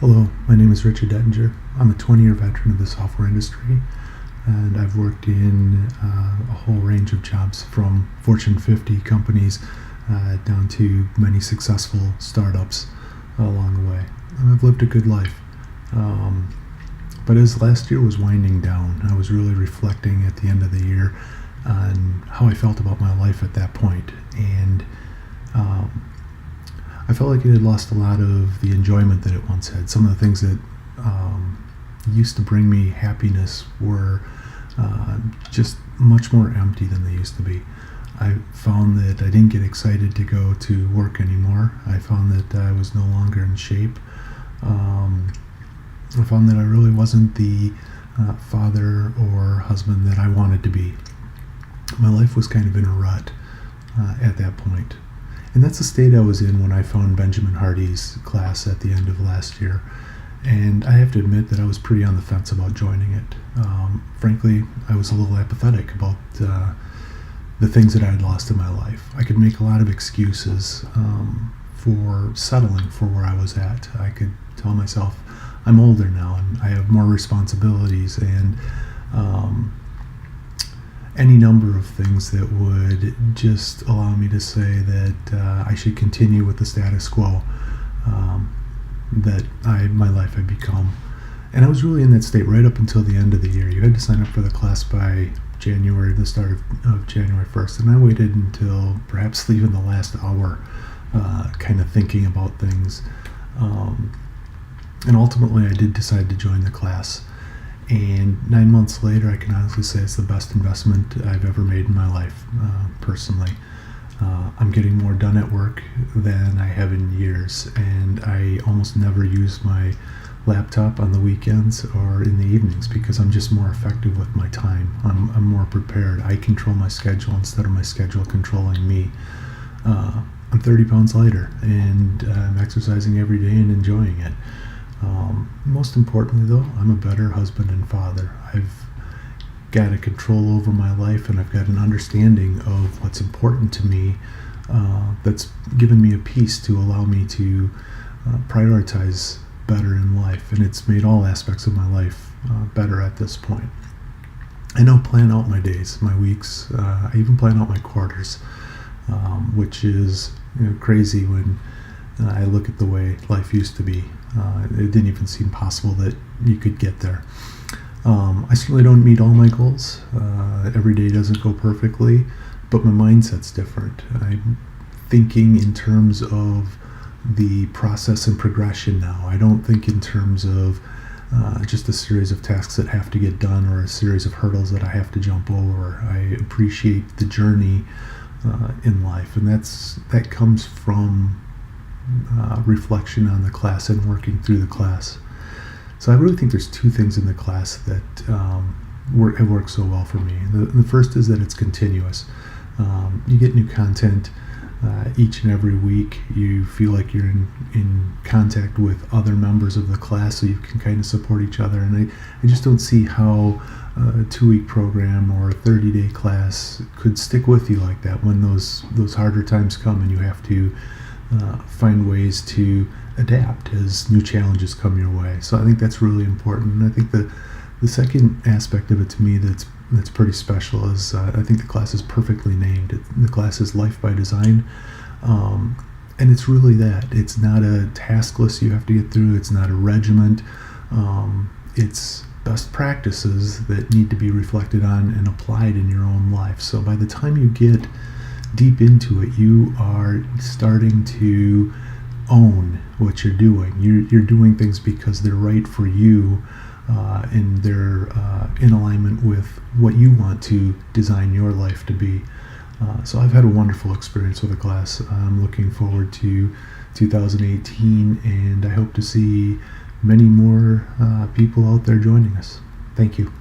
Hello, my name is Richard Dettinger. I'm a 20-year veteran of the software industry, and I've worked in a whole range of jobs from Fortune 50 companies down to many successful startups along the way. And I've lived a good life. But as last year was winding down, I was really reflecting at the end of the year on how I felt about my life at that point. And I felt like it had lost a lot of the enjoyment that it once had. Some of the things that used to bring me happiness were just much more empty than they used to be. I found that I didn't get excited to go to work anymore. I found that I was no longer in shape. I found that I really wasn't the father or husband that I wanted to be. My life was kind of in a rut at that point. And that's the state I was in when I found Benjamin Hardy's class at the end of last year. And I have to admit that I was pretty on the fence about joining it. Frankly, I was a little apathetic about the things that I had lost in my life. I could make a lot of excuses for settling for where I was at. I could tell myself, I'm older now and I have more responsibilities and any number of things that would just allow me to say that I should continue with the status quo that my life had become. And I was really in that state right up until the end of the year. You had to sign up for the class by the start of January 1st, and I waited until perhaps even the last hour kind of thinking about things. And ultimately I did decide to join the class. And 9 months later, I can honestly say it's the best investment I've ever made in my life, personally. I'm getting more done at work than I have in years, and I almost never use my laptop on the weekends or in the evenings because I'm just more effective with my time. I'm more prepared. I control my schedule instead of my schedule controlling me. I'm 30 pounds lighter, and I'm exercising every day and enjoying it. Most importantly, though, I'm a better husband and father. I've got a control over my life, and I've got an understanding of what's important to me that's given me a peace to allow me to prioritize better in life, and it's made all aspects of my life better at this point. I now plan out my days, my weeks. I even plan out my quarters, which is crazy when I look at the way life used to be. It didn't even seem possible that you could get there. I certainly don't meet all my goals. Every day doesn't go perfectly, but my mindset's different. I'm thinking in terms of the process and progression now. I don't think in terms of just a series of tasks that have to get done or a series of hurdles that I have to jump over. I appreciate the journey in life, and that comes from reflection on the class and working through the class. So I really think there's two things in the class that have worked so well for me. The first is that it's continuous. You get new content each and every week. You feel like you're in contact with other members of the class, so you can kind of support each other. And I just don't see how a 2-week program or a 30-day class could stick with you like that when those harder times come and you have to find ways to adapt as new challenges come your way. So I think that's really important. And I think the second aspect of it to me that's pretty special is I think the class is perfectly named. The class is Life by Design, and it's really that. It's not a task list you have to get through. It's not a regiment. It's best practices that need to be reflected on and applied in your own life. So by the time you get deep into it, you are starting to own what you're doing. You're doing things because they're right for you, and they're in alignment with what you want to design your life to be. So I've had a wonderful experience with the class. I'm looking forward to 2018, and I hope to see many more people out there joining us. Thank you.